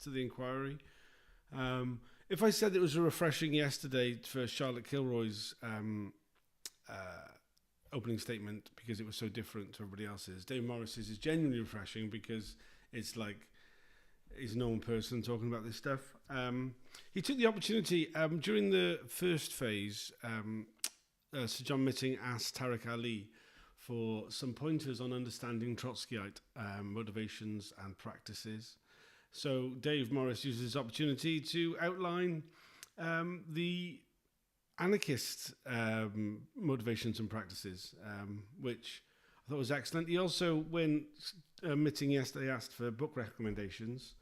to the inquiry. If I said it was refreshing yesterday for Charlotte Kilroy's opening statement because it was so different to everybody else's, Dave Morris's is genuinely refreshing because it's like he's a known person talking about this stuff. He took the opportunity during the first phase. Sir John Mitting asked Tariq Ali for some pointers on understanding Trotskyite motivations and practices. So Dave Morris uses this opportunity to outline the anarchist motivations and practices, which I thought was excellent. He also, when Mitting yesterday asked for book recommendations,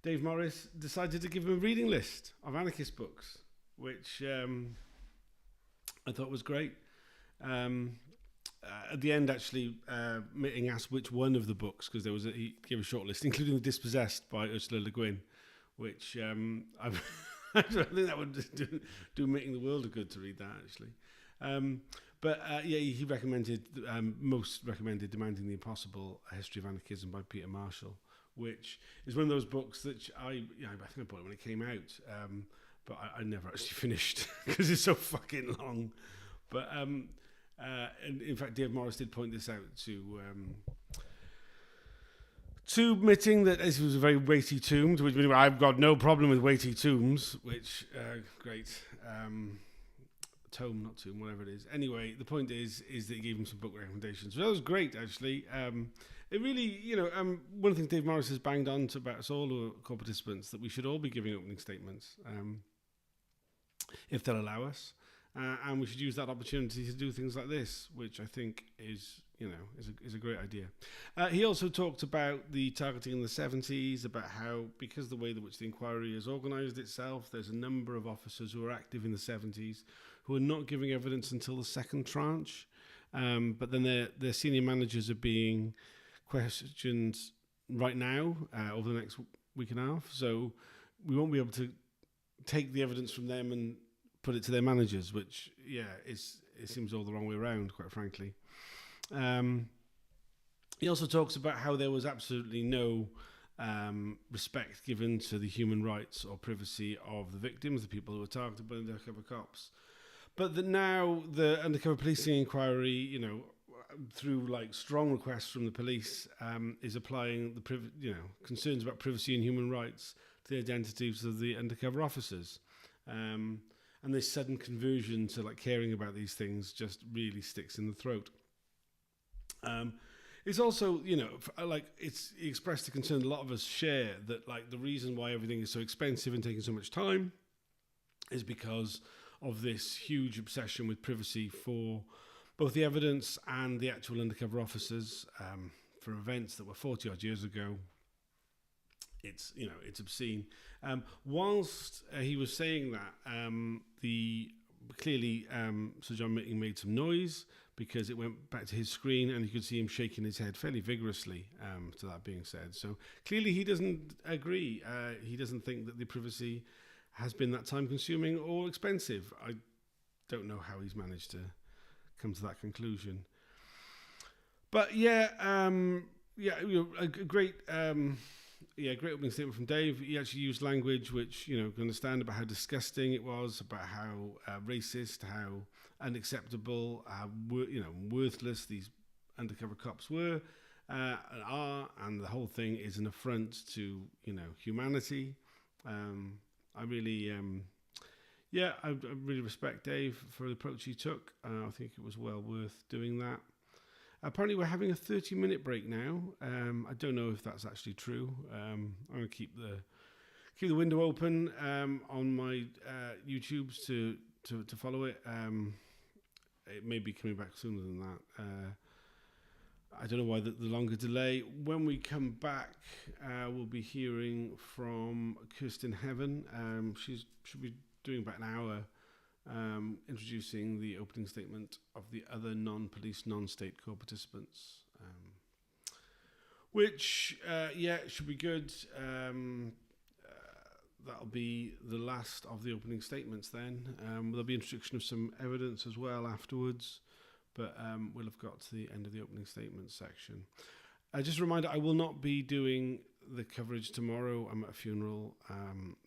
Dave Morris decided to give him a reading list of anarchist books, which I thought was great. At the end, actually, Mitting asked which one of the books, because he gave a short list, including The Dispossessed by Ursula Le Guin, which I think that would do Mitting the world of good to read that, actually. He recommended, most recommended Demanding the Impossible, A History of Anarchism by Peter Marshall, which is one of those books that I think I bought it when it came out, but I never actually finished because it's so fucking long. But and in fact, Dave Morris did point this out to Mitting, that this was a very weighty tome, which means I've got no problem with weighty tomes, which great. Tome, not tomb, whatever it is. Anyway, the point is that he gave him some book recommendations. So that was great, actually. It really, one of the things Dave Morris has banged on to about us all who are core participants, that we should all be giving opening statements, if they'll allow us. And we should use that opportunity to do things like this, which I think is a great idea. He also talked about the targeting in the 70s, about how, because of the way in which the inquiry has organised itself, there's a number of officers who are active in the 70s who are not giving evidence until the second tranche, but then their senior managers are being questioned right now over the next week and a half, so we won't be able to take the evidence from them and put it to their managers, which it seems all the wrong way around, quite frankly. He also talks about how there was absolutely no respect given to the human rights or privacy of the victims, the people who were targeted by the undercover cops, but that now the Undercover Policing Inquiry, through strong requests from the police, is applying the concerns about privacy and human rights to the identities of the undercover officers. And this sudden conversion to caring about these things just really sticks in the throat. It's also, he expressed a concern a lot of us share, that the reason why everything is so expensive and taking so much time is because of this huge obsession with privacy for both the evidence and the actual undercover officers for events that were 40 odd years ago. It's obscene. Whilst he was saying that, clearly Sir John Mitting made some noise because it went back to his screen and you could see him shaking his head fairly vigorously to that being said. So clearly he doesn't agree. He doesn't think that the privacy has been that time consuming or expensive. I don't know how he's managed to come to that conclusion. But a great opening statement from Dave. He actually used language which, you can understand, about how disgusting it was, about how racist, how unacceptable, how worthless these undercover cops were and are, and the whole thing is an affront to humanity. I really respect Dave for the approach he took. I think it was well worth doing that. Apparently we're having a 30-minute break now. I don't know if that's actually true. I'm going to keep the window open on my YouTubes to follow it. It may be coming back sooner than that. I don't know why the longer delay. When we come back, we'll be hearing from Kirsten Heaven. She should be doing about an hour introducing the opening statement of the other non-police, non-state core participants, which should be good. That'll be the last of the opening statements then. There'll be introduction of some evidence as well afterwards, but we'll have got to the end of the opening statements section. Just a reminder, I will not be doing the coverage tomorrow. I'm at a funeral,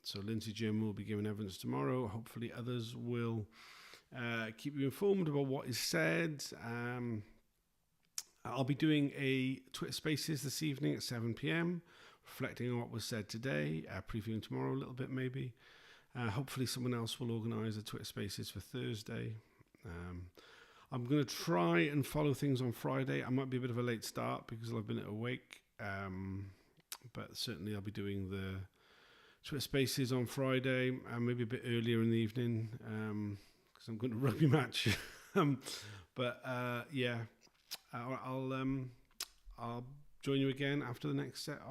so Lindsay Jim will be giving evidence tomorrow. Hopefully others will keep you informed about what is said. I'll be doing a Twitter Spaces this evening at 7 p.m, reflecting on what was said today, previewing tomorrow a little bit maybe. Hopefully someone else will organise a Twitter Spaces for Thursday. I'm going to try and follow things on Friday. I might be a bit of a late start because I've been awake, but certainly I'll be doing the Twitter Spaces on Friday, maybe a bit earlier in the evening because I'm going to a rugby match. Yeah, I'll join you again after the next set of